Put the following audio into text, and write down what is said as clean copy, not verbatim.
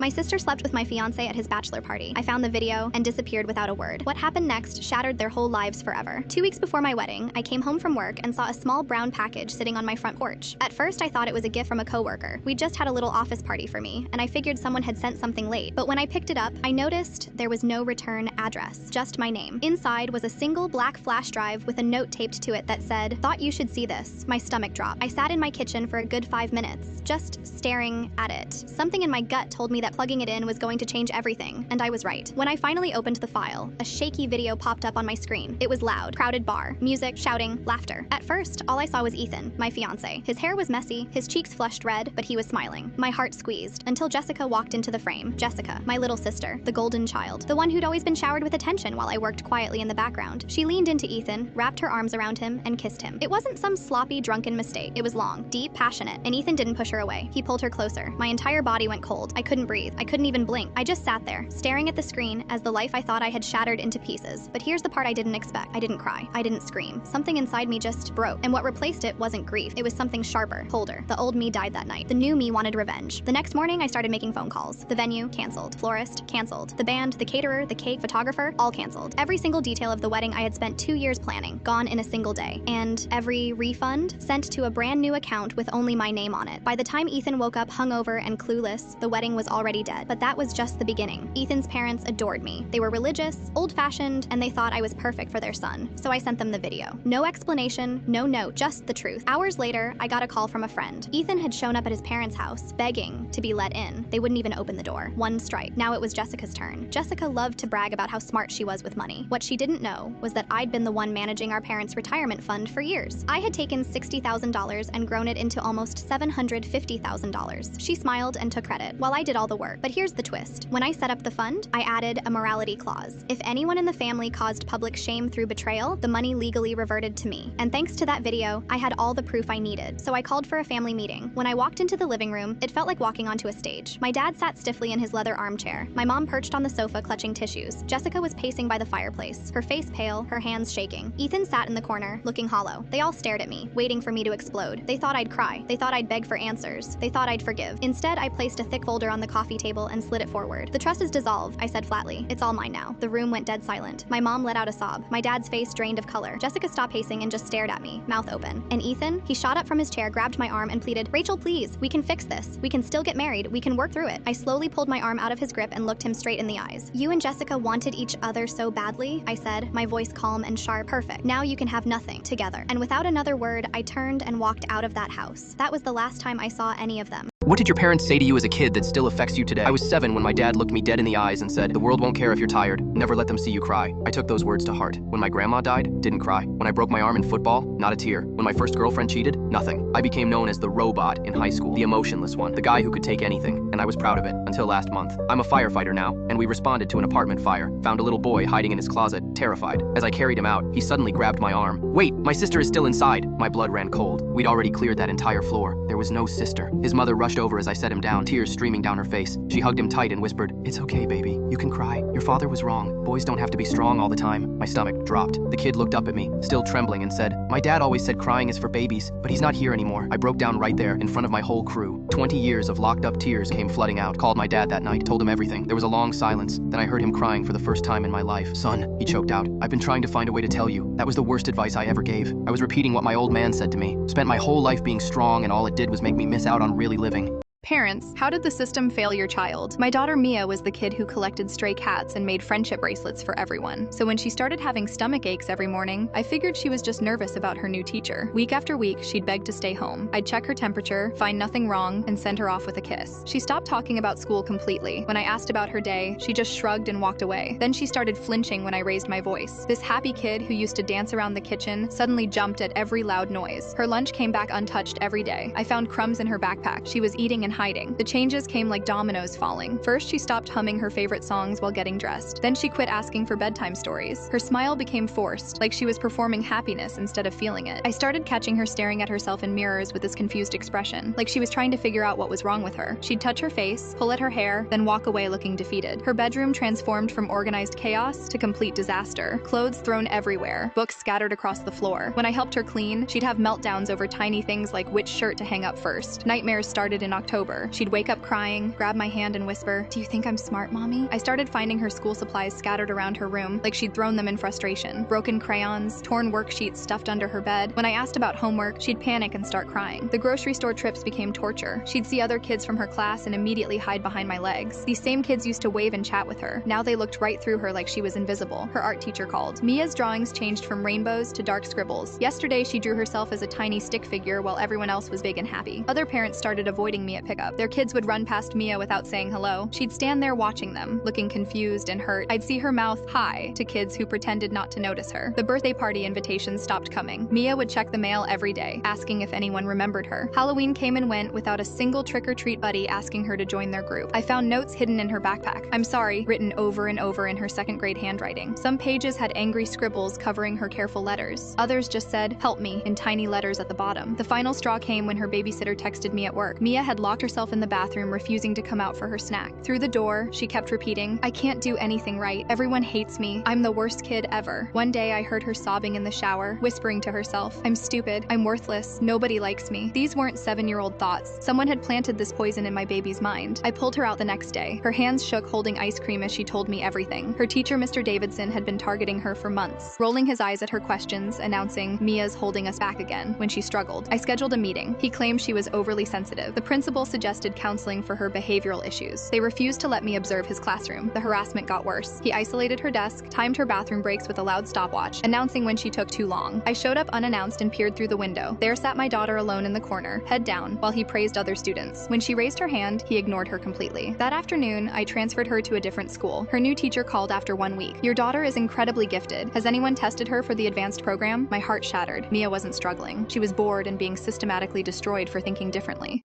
My sister slept with my fiancé at his bachelor party. I found the video and disappeared without a word. What happened next shattered their whole lives forever. 2 weeks before my wedding, I came home from work and saw a small brown package sitting on my front porch. At first, I thought it was a gift from a coworker. We just had a little office party for me, and I figured someone had sent something late. But when I picked it up, I noticed there was no return address, just my name. Inside was a single black flash drive with a note taped to it that said, "Thought you should see this." My stomach dropped. I sat in my kitchen for a good 5 minutes, just staring at it. Something in my gut told me that plugging it in was going to change everything, and I was right. When I finally opened the file, a shaky video popped up on my screen. It was loud, crowded bar, music, shouting, laughter. At first, all I saw was Ethan, my fiancé. His hair was messy, his cheeks flushed red, but he was smiling. My heart squeezed, until Jessica walked into the frame. Jessica, my little sister, the golden child, the one who'd always been showered with attention while I worked quietly in the background. She leaned into Ethan, wrapped her arms around him, and kissed him. It wasn't some sloppy, drunken mistake. It was long, deep, passionate, and Ethan didn't push her away. He pulled her closer. My entire body went cold. I couldn't breathe. I couldn't even blink. I just sat there, staring at the screen as the life I thought I had shattered into pieces. But here's the part I didn't expect. I didn't cry. I didn't scream. Something inside me just broke. And what replaced it wasn't grief. It was something sharper, colder. The old me died that night. The new me wanted revenge. The next morning, I started making phone calls. The venue, canceled. Florist, canceled. The band, the caterer, the cake, photographer, all canceled. Every single detail of the wedding I had spent 2 years planning, gone in a single day. And every refund sent to a brand new account with only my name on it. By the time Ethan woke up hungover and clueless, the wedding was already dead. But that was just the beginning. Ethan's parents adored me. They were religious, old-fashioned, and they thought I was perfect for their son. So I sent them the video. No explanation, no note, just the truth. Hours later, I got a call from a friend. Ethan had shown up at his parents' house, begging to be let in. They wouldn't even open the door. One strike. Now it was Jessica's turn. Jessica loved to brag about how smart she was with money. What she didn't know was that I'd been the one managing our parents' retirement fund for years. I had taken $60,000 and grown it into almost $750,000. She smiled and took credit, while I did all the work. But here's the twist. When I set up the fund, I added a morality clause. If anyone in the family caused public shame through betrayal, the money legally reverted to me. And thanks to that video, I had all the proof I needed. So I called for a family meeting. When I walked into the living room, it felt like walking onto a stage. My dad sat stiffly in his leather armchair. My mom perched on the sofa clutching tissues. Jessica was pacing by the fireplace, her face pale, her hands shaking. Ethan sat in the corner, looking hollow. They all stared at me, waiting for me to explode. They thought I'd cry. They thought I'd beg for answers. They thought I'd forgive. Instead, I placed a thick folder on the coffee table and slid it forward. "The trust is dissolved," I said flatly. "It's all mine now." The room went dead silent. My mom let out a sob. My dad's face drained of color. Jessica stopped pacing and just stared at me, mouth open. And Ethan, he shot up from his chair, grabbed my arm, and pleaded, "Rachel, please. We can fix this. We can still get married. We can work through it." I slowly pulled my arm out of his grip and looked him straight in the eyes. "You and Jessica wanted each other so badly," I said, my voice calm and sharp. "Perfect. Now you can have nothing together." And without another word, I turned and walked out of that house. That was the last time I saw any of them. What did your parents say to you as a kid that still affects you today? I was 7 when my dad looked me dead in the eyes and said, "The world won't care if you're tired. Never let them see you cry." I took those words to heart. When my grandma died, didn't cry. When I broke my arm in football, not a tear. When my first girlfriend cheated, nothing. I became known as the robot in high school, the emotionless one, the guy who could take anything, and I was proud of it, until last month. I'm a firefighter now, and we responded to an apartment fire. Found a little boy hiding in his closet, terrified. As I carried him out, he suddenly grabbed my arm. "Wait, my sister is still inside." My blood ran cold. We'd already cleared that entire floor. There was no sister. His mother rushed over as I set him down, tears streaming down her face. She hugged him tight and whispered, "It's okay, baby. You can cry. Your father was wrong. Boys don't have to be strong all the time." My stomach dropped. The kid looked up at me, still trembling, and said, "My dad always said crying is for babies, but he's not here anymore." I broke down right there, in front of my whole crew. 20 years of locked up tears came flooding out. Called my dad that night, told him everything. There was a long silence. Then I heard him crying for the first time in my life. "Son," he choked out, "I've been trying to find a way to tell you. That was the worst advice I ever gave. I was repeating what my old man said to me. Spent my whole life being strong, and all it did was make me miss out on really living." Parents, how did the system fail your child? My daughter Mia was the kid who collected stray cats and made friendship bracelets for everyone. So when she started having stomach aches every morning, I figured she was just nervous about her new teacher. Week after week, she'd beg to stay home. I'd check her temperature, find nothing wrong, and send her off with a kiss. She stopped talking about school completely. When I asked about her day, she just shrugged and walked away. Then she started flinching when I raised my voice. This happy kid who used to dance around the kitchen suddenly jumped at every loud noise. Her lunch came back untouched every day. I found crumbs in her backpack. She was eating and hiding. The changes came like dominoes falling. First, she stopped humming her favorite songs while getting dressed. Then she quit asking for bedtime stories. Her smile became forced, like she was performing happiness instead of feeling it. I started catching her staring at herself in mirrors with this confused expression, like she was trying to figure out what was wrong with her. She'd touch her face, pull at her hair, then walk away looking defeated. Her bedroom transformed from organized chaos to complete disaster. Clothes thrown everywhere, books scattered across the floor. When I helped her clean, she'd have meltdowns over tiny things like which shirt to hang up first. Nightmares started in October. sober. She'd wake up crying, grab my hand and whisper, "Do you think I'm smart, Mommy?" I started finding her school supplies scattered around her room, like she'd thrown them in frustration. Broken crayons, torn worksheets stuffed under her bed. When I asked about homework, she'd panic and start crying. The grocery store trips became torture. She'd see other kids from her class and immediately hide behind my legs. These same kids used to wave and chat with her. Now they looked right through her like she was invisible. Her art teacher called. Mia's drawings changed from rainbows to dark scribbles. Yesterday, she drew herself as a tiny stick figure while everyone else was big and happy. Other parents started avoiding me at pickup. Their kids would run past Mia without saying hello. She'd stand there watching them, looking confused and hurt. I'd see her mouth hi to kids who pretended not to notice her. The birthday party invitations stopped coming. Mia would check the mail every day, asking if anyone remembered her. Halloween came and went without a single trick-or-treat buddy asking her to join their group. I found notes hidden in her backpack. "I'm sorry," written over and over in her second-grade handwriting. Some pages had angry scribbles covering her careful letters. Others just said, "Help me," in tiny letters at the bottom. The final straw came when her babysitter texted me at work. Mia had locked herself in the bathroom, refusing to come out for her snack. Through the door, she kept repeating, "I can't do anything right. Everyone hates me. I'm the worst kid ever." One day I heard her sobbing in the shower, whispering to herself, "I'm stupid. I'm worthless. Nobody likes me." These weren't 7-year-old thoughts. Someone had planted this poison in my baby's mind. I pulled her out the next day. Her hands shook holding ice cream as she told me everything. Her teacher, Mr. Davidson, had been targeting her for months, rolling his eyes at her questions, announcing, "Mia's holding us back again," when she struggled. I scheduled a meeting. He claimed she was overly sensitive. The principal suggested counseling for her behavioral issues. They refused to let me observe his classroom. The harassment got worse. He isolated her desk, timed her bathroom breaks with a loud stopwatch, announcing when she took too long. I showed up unannounced and peered through the window. There sat my daughter alone in the corner, head down, while he praised other students. When she raised her hand, he ignored her completely. That afternoon, I transferred her to a different school. Her new teacher called after 1 week. "Your daughter is incredibly gifted. Has anyone tested her for the advanced program?" My heart shattered. Mia wasn't struggling. She was bored and being systematically destroyed for thinking differently.